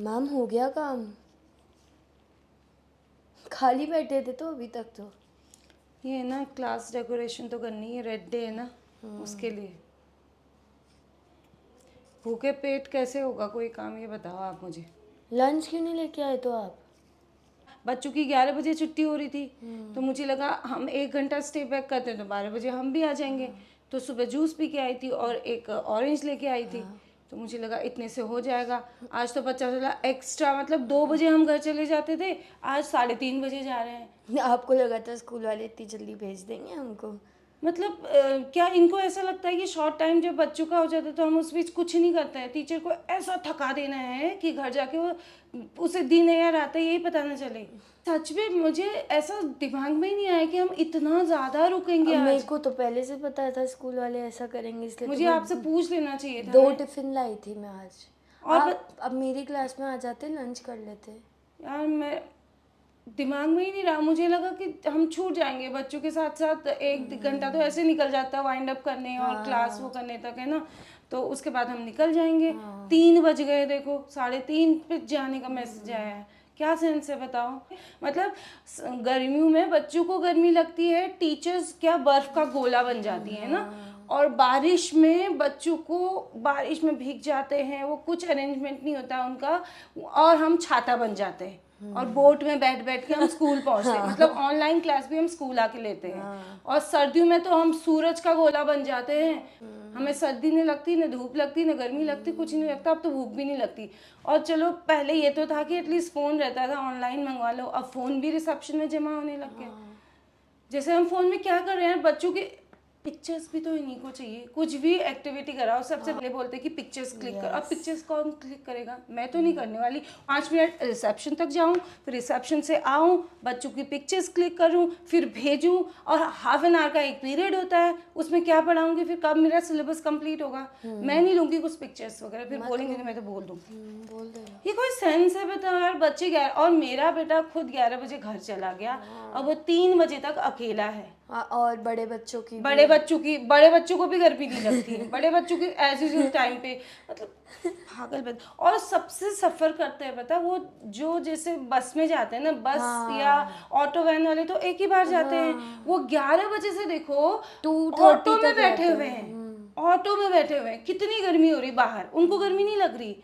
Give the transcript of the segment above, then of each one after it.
Ma'am हो गया काम? खाली बैठे थे तो अभी तक तो। ये ना क्लास डेकोरेशन तो करनी है, रेड डे है ना, उसके लिए। भूखे पेट कैसे होगा कोई काम, ये बताओ आप मुझे। लंच क्यों नहीं लेके आए तो आप? बच्चों की 11 बजे छुट्टी हो रही थी, तो मुझे लगा हम 1 घंटा स्टे बैक करते हैं तो 12 बजे हम भी आ जाएंगे। तो सुबह जूस पी के आई थी और एक ऑरेंज लेके आई थी, तो मुझे लगा इतने से हो जाएगा। आज तो पता चला एक्स्ट्रा, मतलब 2 बजे हम घर चले जाते थे, आज 3:30 बजे जा रहे हैं। आपको लगा था स्कूल वाले इतनी जल्दी भेज देंगे हमको? मतलब क्या इनको ऐसा लगता है कि शॉर्ट टाइम जब बच्चों का हो जाता है तो हम उस बीच कुछ नहीं करते हैं। टीचर को ऐसा थका देना है कि घर जाके वो उसे दिन है या रात है यही पता ना चले। सच में मुझे ऐसा दिमाग में ही नहीं आया कि हम इतना ज़्यादा रुकेंगे अब मेरे आज। को तो पहले से पता था स्कूल वाले ऐसा करेंगे, इसलिए तो मुझे मैं आपसे पूछ लेना चाहिए था। 2 टिफिन लाई थी मैं आज। और आप अब मेरी क्लास में आ जाते, लंच कर लेते। यार मैं दिमाग में ही नहीं रहा, मुझे लगा कि हम छूट जाएंगे बच्चों के साथ साथ। 1 घंटा तो ऐसे निकल जाता है वाइंड अप करने और क्लास वो करने तक, है ना, तो उसके बाद हम निकल जाएंगे। 3 बज गए, देखो 3:30 पे जाने का मैसेज आया है। क्या सेंस है बताओ। मतलब गर्मियों में बच्चों को गर्मी लगती है, टीचर्स क्या बर्फ का गोला बन जाती है ना, और बारिश में बच्चों को बारिश में भीग जाते हैं, वो कुछ अरेंजमेंट नहीं होता उनका, और हम छाता बन जाते हैं और बोट में बैठ बैठ के हम स्कूल पहुंचते हैं। मतलब ऑनलाइन क्लास भी हम स्कूल आके लेते हैं। और सर्दियों में तो हम सूरज का गोला बन जाते हैं, हमें सर्दी नहीं लगती, न धूप लगती, न गर्मी लगती, कुछ नहीं लगता। अब तो भूख भी नहीं लगती। और चलो पहले ये तो था कि एटलीस्ट फ़ोन रहता था, ऑनलाइन मंगवा लो, अब फ़ोन भी रिसेप्शन में जमा होने लग गया। जैसे हम फ़ोन में क्या कर रहे हैं, बच्चों के पिक्चर्स भी तो इन्हीं को चाहिए। कुछ भी एक्टिविटी कराओ सबसे पहले बोलते हैं कि पिक्चर्स क्लिक करो। अब पिक्चर्स कौन क्लिक करेगा, मैं तो नहीं करने वाली। 5 मिनट रिसेप्शन तक जाऊँ, फिर रिसेप्शन से आऊँ, बच्चों की पिक्चर्स क्लिक करूँ, फिर भेजूँ, और हाफ एन आवर का एक पीरियड होता है, उसमें क्या पढ़ाऊँगी, फिर कब मेरा सिलेबस कंप्लीट होगा। मैं नहीं लूँगी कुछ पिक्चर्स वगैरह, फिर बोलेंगे तो मैं तो बोल दूँ। बोल देना। ये कोई सेंस है बताओ यार। बच्चे 11, और मेरा बेटा खुद 11 बजे घर चला गया, अब वो 3 बजे तक अकेला है। और बड़े बच्चों की बड़े बच्चों को भी गर्मी नहीं लगती है। बड़े बच्चों की ऐसे उस टाइम पे, मतलब पागल बच्चे। और सबसे सफ़र करते हैं पता, वो जो जैसे बस में जाते हैं ना, बस या ऑटो वैन वाले तो एक ही बार जाते हैं। वो 11 बजे से देखो 2:30 ऑटो में तक बैठे रहते हुए हैं। हैं, ऑटो में बैठे हुए हैं। कितनी गर्मी हो रही बाहर, उनको गर्मी नहीं लग रही।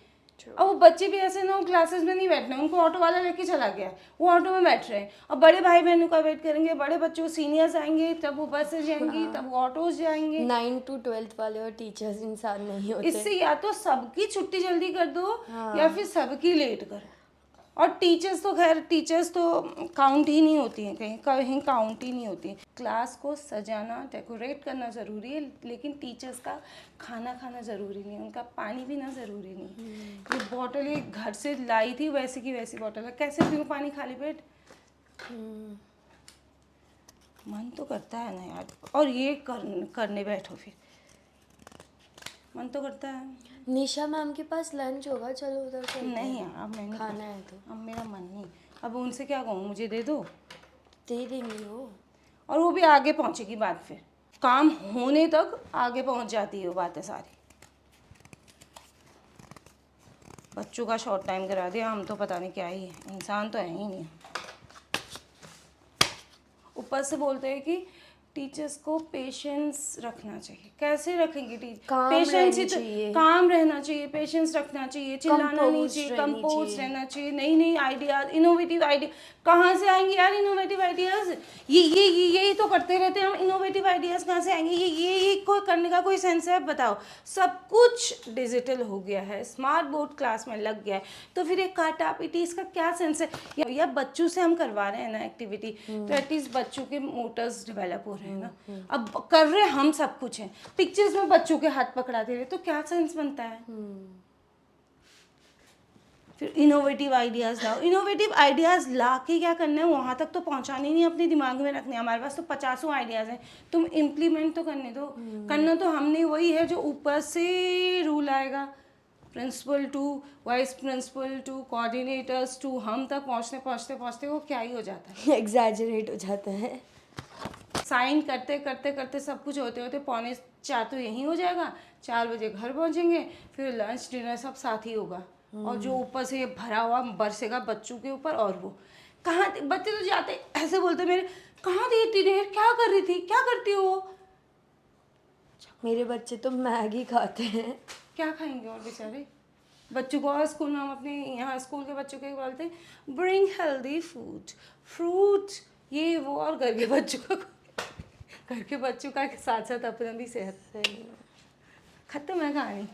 अब वो बच्चे भी ऐसे ना, क्लासेस में नहीं बैठना, उनको ऑटो वाला लेके चला गया, वो ऑटो में बैठ रहे हैं। अब बड़े भाई बहनों का वेट करेंगे, बड़े बच्चों सीनियर्स आएंगे, तब वो बस से जाएंगी, तब वो ऑटोज जाएंगे। 9 to 12 वाले और टीचर्स इंसान नहीं होते। इससे या तो सबकी छुट्टी जल्दी कर दो, या फिर सबकी लेट करो। और टीचर्स तो खैर, टीचर्स तो काउंट ही नहीं होती हैं, कहीं कहीं काउंट ही नहीं होती। क्लास को सजाना, डेकोरेट करना ज़रूरी है, लेकिन टीचर्स का खाना खाना ज़रूरी नहीं, उनका पानी पीना ज़रूरी नहीं। ये बॉटल ये घर से लाई थी, वैसे की वैसी बॉटल है, कैसे पीऊँ पानी खाली पेट। मन तो करता है ना यार, और ये करने बैठो फिर, मन तो करता है। निशा मैम के पास लंच होगा, चलो उधर चलते नहीं हैं। यार, अब मैं नहीं, खाना है तो अब मेरा मन नहीं। अब उनसे क्या कहूँ, मुझे दे दो, दे देंगी वो। और वो भी आगे पहुँचेगी बात, फिर काम होने तक आगे पहुँच जाती है वो बातें सारी। बच्चों का शॉर्ट टाइम करा दिया, हम तो पता नहीं क्या ही है, इंसान तो है ही नहीं। ऊपर से बोलते हैं कि टीचर्स को पेशेंस रखना चाहिए। कैसे रखेंगे टीचर काम पेशेंस? रहनी चाहिए। काम रहना चाहिए, पेशेंस रखना चाहिए, चिल्लाना नहीं चाहिए, कंपोज रहना चाहिए। नई नई आइडियाज, इनोवेटिव आइडिया कहाँ से आएंगे यार? इनोवेटिव आइडियाज यही तो करते रहते हैं हम। इनोवेटिव आइडियाज कहाँ से आएंगे? ये कोई करने का कोई सेंस है बताओ? सब कुछ डिजिटल हो गया है, स्मार्ट बोर्ड क्लास में लग गया है, तो फिर एक काटा पीटी इसका क्या सेंस है? या बच्चों से हम करवा रहे हैं ना एक्टिविटी, तो एटलीस्ट बच्चों के मोटर्स डेवलप हो रहे हैं ना। अब कर रहे हम सब कुछ है, पिक्चर्स में बच्चों के हाथ पकड़ा दे रहे, तो क्या सेंस बनता है? फिर इनोवेटिव आइडियाज़ लाओ। इनोवेटिव आइडियाज़ ला के क्या करना है? वहाँ तक तो पहुँचाने नहीं, अपने दिमाग में रखने। हमारे पास तो 50 आइडियाज़ हैं, तुम इम्प्लीमेंट तो करने दो। करना तो हमने वही है जो ऊपर से रूल आएगा, principal to vice principal to coordinators to, हम तक पहुँचते पहुँचते पहुँचते वो क्या ही हो जाता है, एग्जैजरेट हो जाता है। साइन करते करते करते सब कुछ होते होते 3:45 तो यहीं हो जाएगा। 4 बजे घर पहुँचेंगे, फिर लंच डिनर सब साथ ही होगा। और जो ऊपर से ये भरा हुआ बरसेगा बच्चों के ऊपर। और वो कहाँ बच्चे तो जाते ऐसे बोलते मेरे, कहाँ थी इतनी देर, क्या कर रही थी, क्या करती हो? मेरे बच्चे तो मैगी खाते हैं। क्या खाएंगे और बेचारे बच्चों को। और स्कूल में हम अपने यहाँ स्कूल के बच्चों को बोलते हैं ब्रिंग हेल्दी फूड, फ्रूट, ये वो। और घर के बच्चों का साथ साथ अपना भी सेहत। खत्म है कहानी।